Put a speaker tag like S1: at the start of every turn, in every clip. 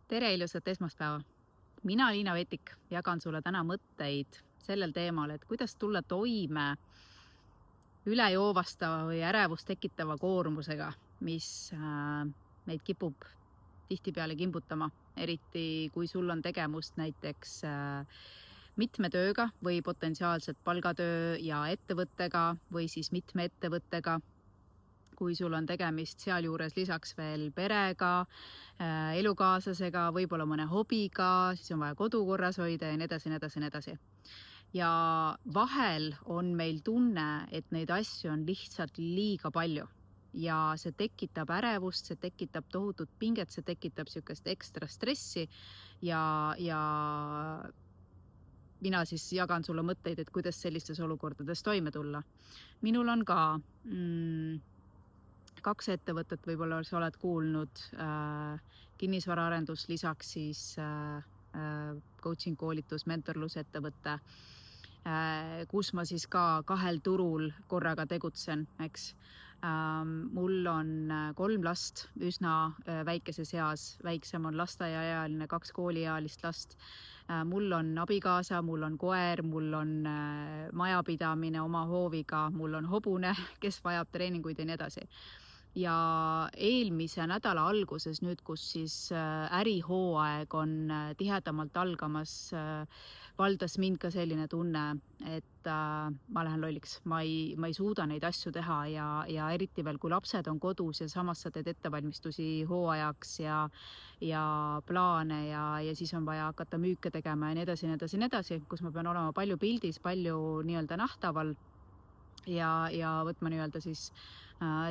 S1: Tere ilusat esmaspäeva! Mina, Liina Vetik, jagan sulle täna mõtteid sellel teemal, et kuidas tulla toime ülejoovastava või ärevust tekitava koormusega, mis meid kipub tihtipeale kimbutama, eriti kui sul on tegemust näiteks mitme tööga või potentsiaalselt palgatöö ja ettevõttega või siis mitme ettevõttega, kui sul on tegemist sealjuures lisaks veel perega, elukaaslasega, võib-olla mõne hobiga, siis on vaja kodu korras hoida ja nii edasi, nii edasi, nii edasi. Ja vahel on meil tunne, et neid asju on lihtsalt liiga palju ja see tekitab ärevust, see tekitab tohutut pinget, see tekitab niisugust ekstra stressi ja mina siis jagan sulle mõtteid, et kuidas sellistes olukordades toime tulla. Minul on ka 2 ettevõtet, võib-olla sa oled kuulnud, kinnisvaraarendus, lisaks siis coaching koolitus, mentorlusettevõte, kus ma siis ka 2 turul korraga tegutsen, eks. Mul on 3 last üsna väikeses eas, väiksem on lasteaiaealine, 2 kooliealist last. Mul on abikaasa, mul on koer, mul on majapidamine oma hooviga, mul on hobune, kes vajab treeninguid ja nii edasi. Ja eelmise nädala alguses nüüd, kus siis ärihooaeg on tihedamalt algamas, valdas mind ka selline tunne, et ma lähen lolliks. Ma ei suuda neid asju teha ja eriti veel, kui lapsed on kodus ja samas sa teed ettevalmistusi hooajaks ja plaane ja siis on vaja hakata müüke tegema ja nii edasi, nii edasi, nii edasi, kus ma pean olema palju pildis, palju nii-öelda nähtaval ja võtma nii-öelda siis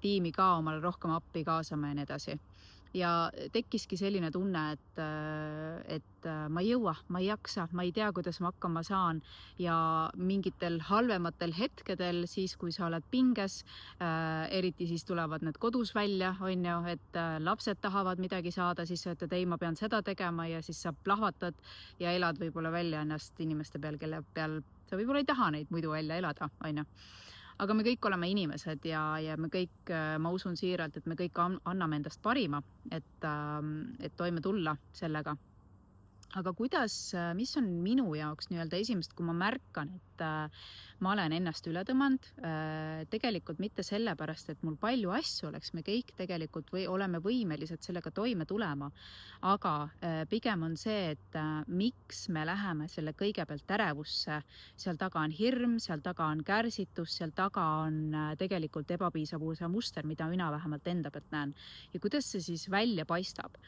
S1: tiimi ka omale rohkem appi kaasama ja nii edasi. Ja tekkiski selline tunne, et ma ei jõua, ma ei jaksa, ma ei tea, kuidas ma hakkama saan ja mingitel halvematel hetkedel siis, kui sa oled pinges, eriti siis tulevad need kodus välja, on ju, et lapsed tahavad midagi saada, siis sa ütled, ei, ma pean seda tegema ja siis sa plahvatad ja elad võib-olla välja ennast inimeste peal, kelle peal sa võib-olla ei taha neid muidu välja elada, on ju. Aga me kõik oleme inimesed ja me kõik, ma usun siiralt, et me kõik anname endast parima, et toime tulla sellega. Aga mis on minu jaoks nii-öelda esimest, kui ma märkan, et ma olen ennast üle tõmmanud, tegelikult mitte sellepärast, et mul palju asju oleks, me kõik tegelikult oleme võimelised sellega toime tulema, aga pigem on see, et miks me läheme selle kõigepealt ärevusse, seal taga on hirm, seal taga on kärsitus, seal taga on tegelikult ebapiisavuse muster, mida mina vähemalt enda pealt näen ja kuidas see siis välja paistab.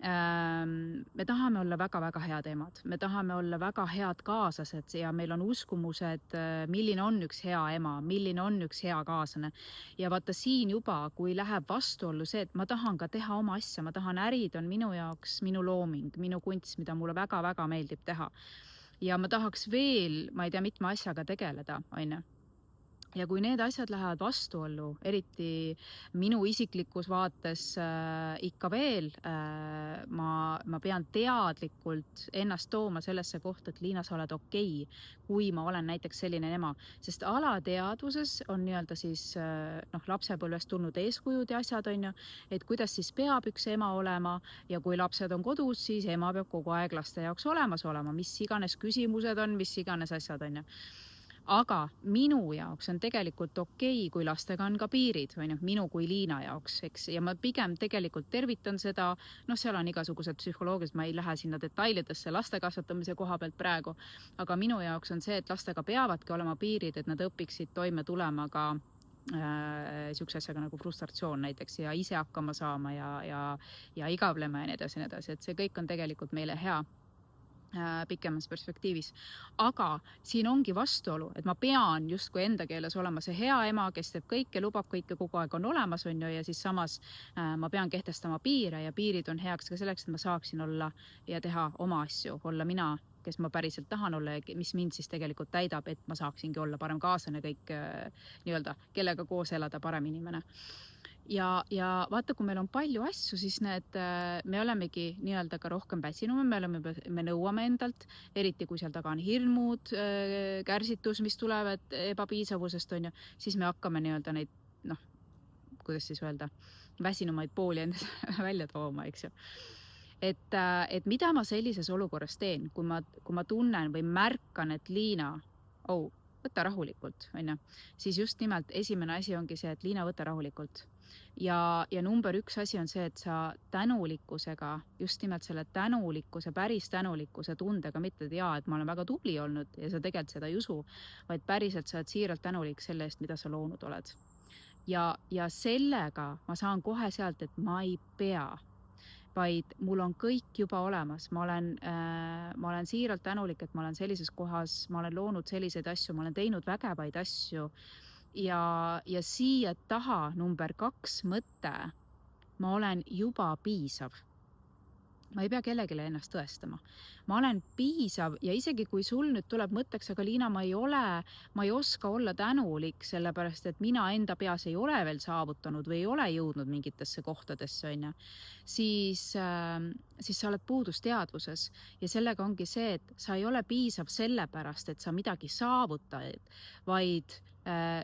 S1: Me tahame olla väga-väga head emad, me tahame olla väga head kaaslased ja meil on uskumused, milline on üks hea ema, milline on üks hea kaaslane. Ja vaata siin juba, kui läheb vastuollu see, et ma tahan ka teha oma asja, ma tahan ärid on minu jaoks minu looming, minu kunst, mida mulle väga-väga meeldib teha. Ja ma tahaks veel, ma ei tea, mitme asjaga tegeleda, on ju. Ja kui need asjad lähevad vastuollu, eriti minu isiklikus vaates ikka veel, ma pean teadlikult ennast tooma sellesse kohta, et Liina, sa oled okei, kui ma olen näiteks selline ema. Sest alateadvuses on nii-öelda siis lapsepõlvest tulnud eeskujud ja asjad, on ju, et kuidas siis peab üks ema olema ja kui lapsed on kodus, siis ema peab kogu aeg laste jaoks olemas olema, mis iganes küsimused on, mis iganes asjad, on ju. Aga minu jaoks on tegelikult okei, kui lastega on ka piirid, on ju, minu kui Liina jaoks, eks, ja ma pigem tegelikult tervitan seda, seal on igasugused psühholoogiad, ma ei lähe sinna detailidesse laste kasvatamise koha pealt praegu, aga minu jaoks on see, et lastega peavadki olema piirid, et nad õpiksid toime tulema ka niisuguse asjaga nagu frustratsioon näiteks ja ise hakkama saama ja igavlema ja nii edasi, et see kõik on tegelikult meile hea pikemas perspektiivis. Aga siin ongi vastuolu, et ma pean justkui enda keeles olema see hea ema, kes teeb kõike, lubab kõike, kogu aeg on olemas, on ju, ja siis samas ma pean kehtestama piire ja piirid on heaks ka selleks, et ma saaksin olla ja teha oma asju, olla mina, kes ma päriselt tahan olla ja mis mind siis tegelikult täidab, et ma saaksingi olla parem kaaslane kõik nii-öelda, kellega koos elada parem inimene. Ja vaata, kui meil on palju asju, siis me olemegi nii-öelda ka rohkem väsinume, me nõuame endalt, eriti kui seal taga on hirmud, kärsitus, mis tulevad ebapiisavusest, on ju, siis me hakkame nii-öelda neid, kuidas siis öelda, väsinumaid pooli endas välja tooma, eks ju. et mida ma sellises olukorras teen, kui ma tunnen või märkan, et Liina, võta rahulikult, on ju, siis just nimelt esimene asi ongi see, et Liina, võta rahulikult. Ja number 1 asi on see, et sa tänulikkusega, just nimelt selle tänulikkuse, päris tänulikkuse tundega, mitte et et ma olen väga tubli olnud ja sa tegelikult seda ei usu, vaid päriselt sa oled siiralt tänulik selle eest, mida sa loonud oled. Ja sellega ma saan kohe sealt, et ma ei pea, vaid mul on kõik juba olemas. Ma olen siiralt tänulik, et ma olen sellises kohas, ma olen loonud selliseid asju, ma olen teinud vägevaid asju. Ja siia taha number 2 mõte, ma olen juba piisav. Ma ei pea kellegile ennast tõestama. Ma olen piisav ja isegi kui sul nüüd tuleb mõtteks, aga Liina, ma ei oska olla tänulik, sellepärast et mina enda peas ei ole veel saavutanud või ei ole jõudnud mingitesse kohtadesse, on ju, siis sa oled puudusteadvuses ja sellega ongi see, et sa ei ole piisav sellepärast, et sa midagi saavutad, vaid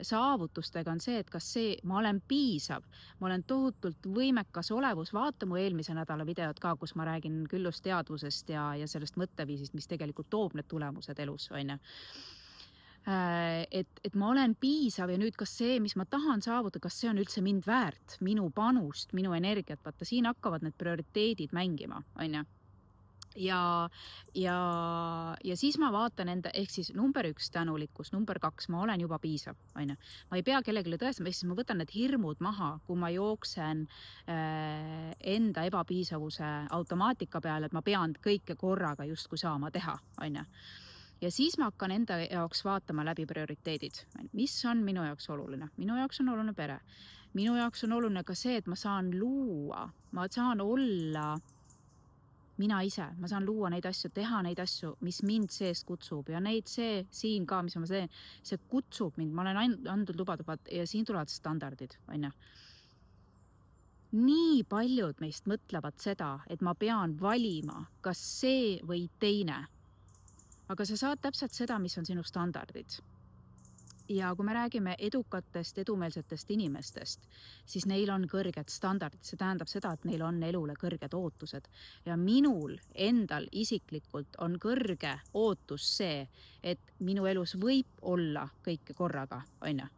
S1: saavutustega on see, et ma olen piisav, ma olen tohutult võimekas olevus, vaata mu eelmise nädala videot ka, kus ma räägin küllust teadvusest ja sellest mõtteviisist, mis tegelikult toob need tulemused elus, on ju. Et ma olen piisav ja nüüd kas see, mis ma tahan saavutada, kas see on üldse mind väärt, minu panust, minu energiat, vaata siin hakkavad need prioriteedid mängima, on ju. Ja siis ma vaatan ehk siis number 1 tänulikkus, number 2, ma olen juba piisav, on ju. Ma ei pea kellegile tõestama, ehk siis ma võtan need hirmud maha, kui ma jooksen enda ebapiisavuse automaatika peale, et ma pean kõike korraga justkui saama teha, on ju. Ja siis ma hakkan enda jaoks vaatama läbi prioriteedid. Mis on minu jaoks oluline? Minu jaoks on oluline pere. Minu jaoks on oluline ka see, et ma saan luua, ma saan olla mina ise, ma saan luua neid asju, teha neid asju, mis mind seest kutsub ja neid siin ka, mis ma teen, see kutsub mind, ma olen andnud lubadavad ja siin tulevad standardid, on ju. Nii paljud meist mõtlevad seda, et ma pean valima, kas see või teine. Aga sa saad täpselt seda, mis on sinu standardid. Ja kui me räägime edukatest, edumeelsetest inimestest, siis neil on kõrged standardid. See tähendab seda, et neil on elule kõrged ootused. Ja minul endal isiklikult on kõrge ootus see, et minu elus võib olla kõike korraga, on ju.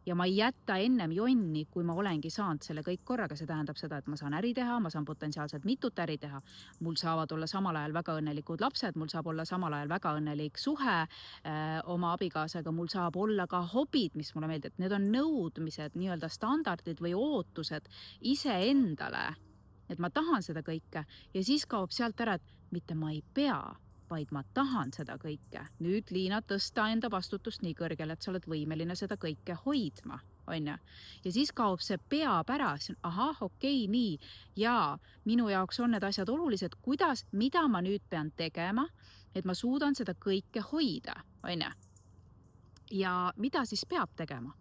S1: Ja ma ei jätta ennem jonni, kui ma olengi saanud selle kõik korraga. See tähendab seda, et ma saan äri teha, ma saan potentsiaalselt mitut äri teha. Mul saavad olla samal ajal väga õnnelikud lapsed, mul saab olla samal ajal väga õnnelik suhe oma abikaasaga, mul saab olla ka hobid, mis mulle meeldib. Need on nõudmised, nii-öelda standardid või ootused iseendale, et ma tahan seda kõike ja siis kaob sealt ära, et mitte ma ei pea, vaid ma tahan seda kõike. Nüüd Liina tõsta enda vastutust nii kõrgele, et sa oled võimeline seda kõike hoidma, on ju. Ja siis kaob see peab ära, okei, nii, ja minu jaoks on need asjad olulised, mida ma nüüd pean tegema, et ma suudan seda kõike hoida, on ju. Ja mida siis peab tegema?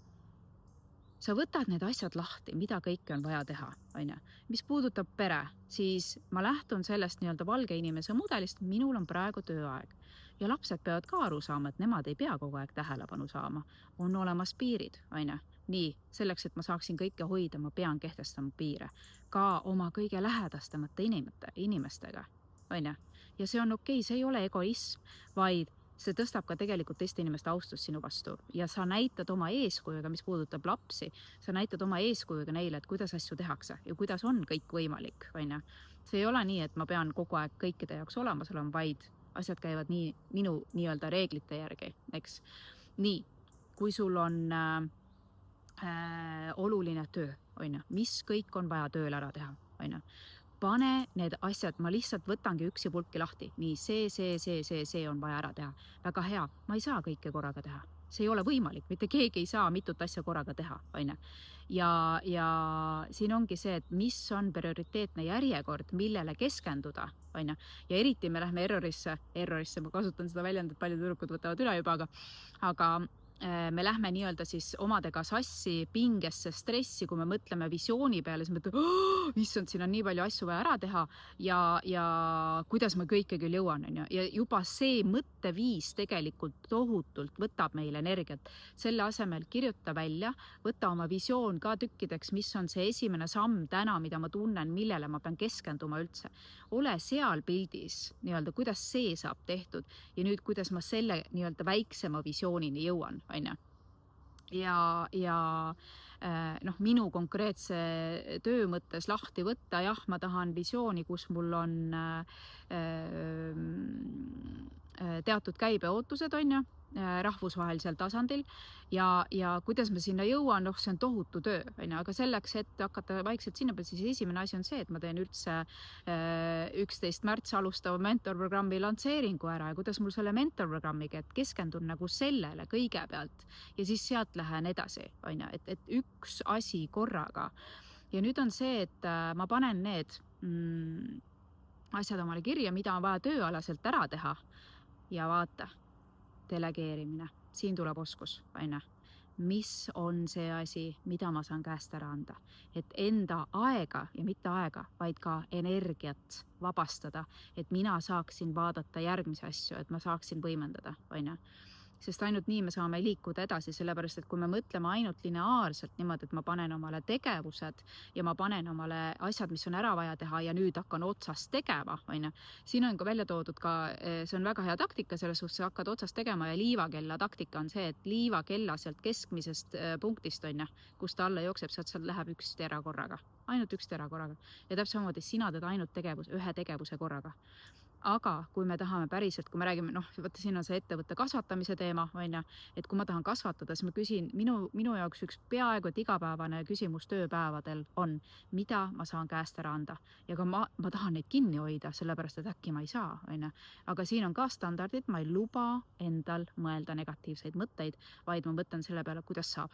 S1: Sa võtad need asjad lahti, mida kõike on vaja teha, on ju. Mis puudutab pere, siis ma lähtun sellest nii-öelda valge inimese mudelist, minul on praegu tööaeg. Ja lapsed peavad ka aru saama, et nemad ei pea kogu aeg tähelepanu saama. On olemas piirid, on ju. Nii, selleks, et ma saaksin kõike hoida, ma pean kehtestama piire. Ka oma kõige lähedastamate inimestega, on ju. Ja see on okei, see ei ole egoism, vaid see tõstab ka tegelikult teiste inimeste austust sinu vastu ja sa näitad oma eeskujuga, mis puudutab lapsi, sa näitad oma eeskujuga neile, et kuidas asju tehakse ja kuidas on kõik võimalik, on ju. See ei ole nii, et ma pean kogu aeg kõikide jaoks olemas olema, vaid asjad käivad minu nii-öelda reeglite järgi, eks. Nii, kui sul on oluline töö, on ju, mis kõik on vaja tööl ära teha, on ju. Pane need asjad, ma lihtsalt võtangi üksi pulki lahti. Nii, see on vaja ära teha. Väga hea, ma ei saa kõike korraga teha. See ei ole võimalik, mitte keegi ei saa mitut asja korraga teha, on ju. Ja siin ongi see, et mis on prioriteetne järjekord, millele keskenduda, on ju. Ja eriti me lähme errorisse, ma kasutan seda väljendit, paljud tüdrukud võtavad üle juba, aga me lähme nii-öelda siis omadega sassi, pingesse, stressi, kui me mõtleme visiooni peale, siis mõtleme, issand, siin on nii palju asju vaja ära teha ja kuidas ma kõike küll jõuan, on ju. Ja juba see mõtteviis tegelikult tohutult võtab meil energiat. Selle asemel kirjuta välja, võta oma visioon ka tükkideks, mis on see esimene samm täna, mida ma tunnen, millele ma pean keskenduma üldse. Ole seal pildis, nii-öelda, kuidas see saab tehtud ja nüüd, kuidas ma selle nii-öelda väiksema visioonini jõuan. Ja minu konkreetse töö mõttes lahti võtta, jah, ma tahan visiooni, kus mul on teatud käibeootused, on ju, rahvusvahelisel tasandil ja kuidas ma sinna jõuan, see on tohutu töö, on ju, aga selleks, et hakata vaikselt sinna peale, siis esimene asi on see, et ma teen üldse 11. märts alustava mentorprogrammi lansseeringu ära ja kuidas mul selle mentorprogrammiga, et keskendun nagu sellele kõigepealt ja siis sealt lähen edasi, on ju, et üks asi korraga. Ja nüüd on see, et ma panen need asjad omale kirja, mida on vaja tööalaselt ära teha ja vaata, delegeerimine, siin tuleb oskus, on ju. Mis on see asi, mida ma saan käest ära anda, et enda aega ja mitte aega, vaid ka energiat vabastada, et mina saaksin vaadata järgmisi asju, et ma saaksin võimendada, on ju. Sest ainult nii me saame liikuda edasi, sellepärast, et kui me mõtleme ainult lineaarselt niimoodi, et ma panen omale tegevused ja ma panen omale asjad, mis on ära vaja teha ja nüüd hakkan otsast tegema, on ju. Siin on ka välja toodud ka, see on väga hea taktika, selles suhtes hakkad otsast tegema ja liivakella taktika on see, et liivakella sealt keskmisest punktist, on ju, kus ta alla jookseb, sealt läheb üks tera korraga, ainult üks tera korraga. Ja täpselt samamoodi sina teed ainult ühe tegevuse korraga. Aga kui me tahame päriselt, kui me räägime, vaata siin on see ettevõtte kasvatamise teema, on ju, et kui ma tahan kasvatada, siis ma küsin, minu jaoks üks peaaegu et igapäevane küsimus tööpäevadel on, mida ma saan käest ära anda. Ja ka ma tahan neid kinni hoida, sellepärast, et äkki ma ei saa, on ju. Aga siin on ka standardid, ma ei luba endal mõelda negatiivseid mõtteid, vaid ma mõtlen selle peale, kuidas saab,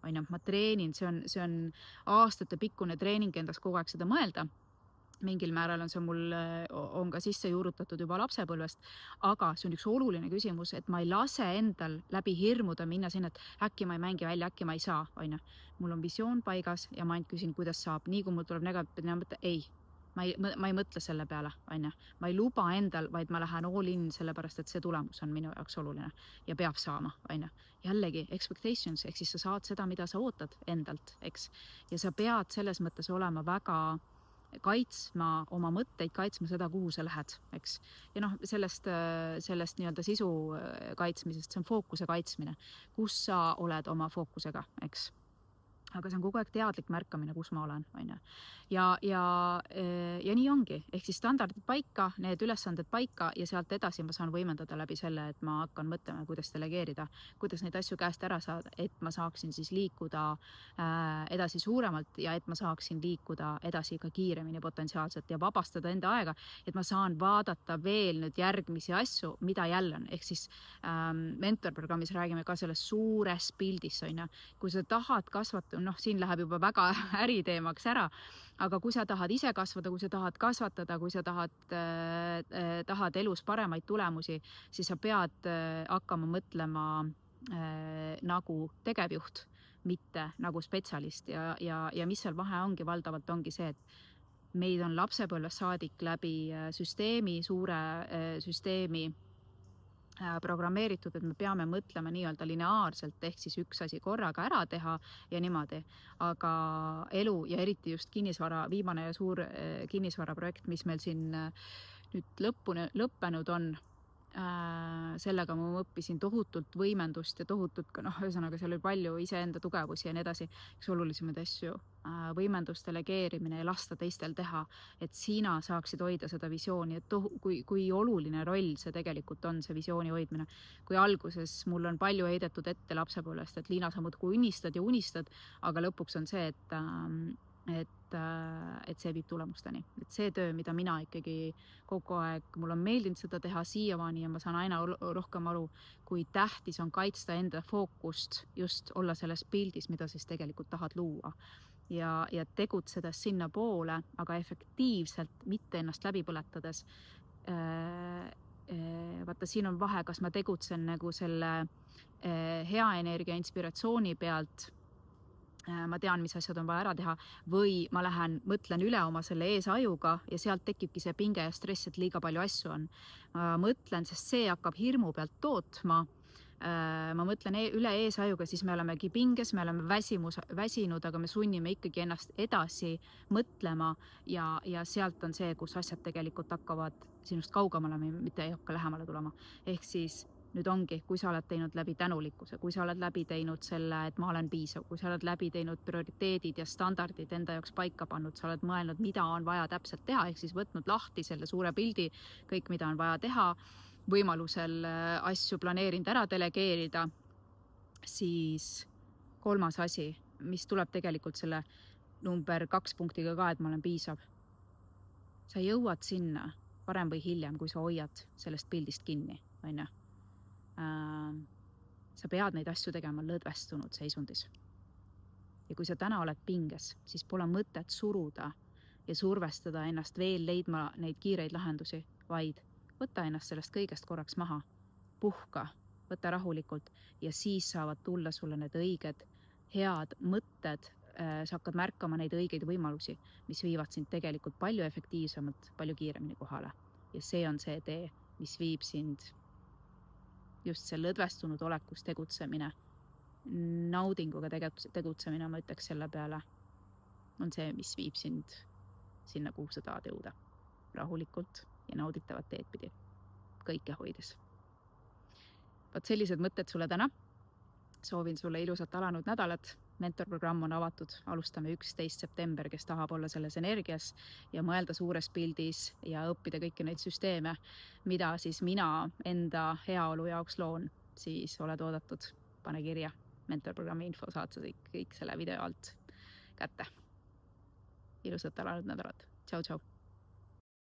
S1: on ju. Ma treenin, see on aastate pikkune treening endas kogu aeg seda mõelda. Mingil määral on see mul on ka sisse juurutatud juba lapsepõlvest, aga see on üks oluline küsimus, et ma ei lase endal läbi hirmuda minna sinna, et äkki ma ei mängi välja, äkki ma ei saa, on ju. Mul on visioon paigas ja ma ainult küsin, kuidas saab. Nii kui mul tuleb negatiivne mõte, ei, ma ei mõtle selle peale, on ju. Ma ei luba endal, vaid ma lähen all in, sellepärast, et see tulemus on minu jaoks oluline ja peab saama, on ju. Jällegi expectations, ehk siis sa saad seda, mida sa ootad endalt, eks. Ja sa pead selles mõttes olema väga kaitsma oma mõtteid, kaitsma seda, kuhu sa lähed, eks. Ja sellest nii-öelda sisu kaitsmisest, see on fookuse kaitsmine, kus sa oled oma fookusega, eks. Aga see on kogu aeg teadlik märkamine, kus ma olen, on ju. Ja nii ongi, ehk siis standardid paika, need ülesanded paika ja sealt edasi ma saan võimendada läbi selle, et ma hakkan mõtlema, kuidas delegeerida, kuidas neid asju käest ära saada, et ma saaksin siis liikuda edasi suuremalt ja et ma saaksin liikuda edasi ka kiiremini potentsiaalselt ja vabastada enda aega, et ma saan vaadata veel nüüd järgmisi asju, mida jälle on, ehk siis mentorprogrammis räägime ka sellest suures pildis, on ju. Kui sa tahad kasvatada, siin läheb juba väga äriteemaks ära, aga kui sa tahad ise kasvada, kui sa tahad kasvatada, kui sa tahad elus paremaid tulemusi, siis sa pead hakkama mõtlema nagu tegevjuht, mitte nagu spetsialist ja mis seal vahe ongi, valdavalt ongi see, et meid on lapsepõlvest saadik läbi suure süsteemi programmeeritud, et me peame mõtlema nii-öelda lineaarselt, ehk siis üks asi korraga ära teha ja niimoodi. Aga elu ja eriti just viimane ja suur kinnisvaraprojekt, mis meil siin nüüd lõppenud on, sellega ma õppisin tohutult võimendust ja tohutult ka, ühesõnaga seal oli palju iseenda tugevusi ja nii edasi, üks olulisemaid asju, võimendust, delegeerimine ja lasta teistel teha, et sina saaksid hoida seda visiooni, et kui oluline roll see tegelikult on, see visiooni hoidmine. Kui alguses mul on palju heidetud ette lapsepõlvest, et Liina, sa muudkui unistad, aga lõpuks on see, et see viib tulemusteni. Et see töö, mida mina ikkagi kogu aeg, mul on meeldinud seda teha siiamaani ja ma saan aina rohkem aru, kui tähtis on kaitsta enda fookust, just olla selles pildis, mida siis tegelikult tahad luua. Ja tegutsedes sinna poole, aga efektiivselt, mitte ennast läbi põletades, vaata, siin on vahe, kas ma tegutsen nagu selle hea energia inspiratsiooni pealt, ma tean, mis asjad on vaja ära teha, või ma mõtlen üle oma selle eesajuga ja sealt tekibki see pinge ja stress, et liiga palju asju on. Ma mõtlen, sest see hakkab hirmu pealt tootma. Ma mõtlen üle eesajuga, siis me olemegi pinges, me oleme väsinud, aga me sunnime ikkagi ennast edasi mõtlema ja sealt on see, kus asjad tegelikult hakkavad sinust kaugemale, mitte ei hakka lähemale tulema. Ehk siis nüüd ongi, kui sa oled teinud läbi tänulikkuse, kui sa oled läbi teinud selle, et ma olen piisav, kui sa oled läbi teinud prioriteedid ja standardid enda jaoks paika pannud, sa oled mõelnud, mida on vaja täpselt teha, ehk siis võtnud lahti selle suure pildi, kõik, mida on vaja teha, võimalusel asju planeerinud ära delegeerida, siis 3. asi, mis tuleb tegelikult selle number 2 punktiga ka, et ma olen piisav. Sa jõuad sinna varem või hiljem, kui sa hoiad sellest pildist kinni, on ju. Sa pead neid asju tegema lõdvestunud seisundis. Ja kui sa täna oled pinges, siis pole mõtet suruda ja survestada ennast veel leidma neid kiireid lahendusi, vaid võta ennast sellest kõigest korraks maha, puhka, võta rahulikult ja siis saavad tulla sulle need õiged, head mõtted, sa hakkad märkama neid õigeid võimalusi, mis viivad sind tegelikult palju efektiivsemalt, palju kiiremini kohale. Ja see on see tee, mis viib sind just see lõdvestunud olekus tegutsemine, naudinguga tegutsemine, ma ütleks selle peale, on see, mis viib sind sinna, kuhu sa tahad jõuda. Rahulikult ja nauditavat teed pidi, kõike hoides. Vaat sellised mõtted sulle täna. Soovin sulle ilusat alanud nädalat. Mentorprogramm on avatud, alustame 11. september, kes tahab olla selles energias ja mõelda suures pildis ja õppida kõiki neid süsteeme, mida siis mina enda heaolu jaoks loon, siis oled oodatud, pane kirja. Mentorprogrammi info saad sa kõik selle video alt kätte. Ilusat alanud nädalat. Tšau, tšau.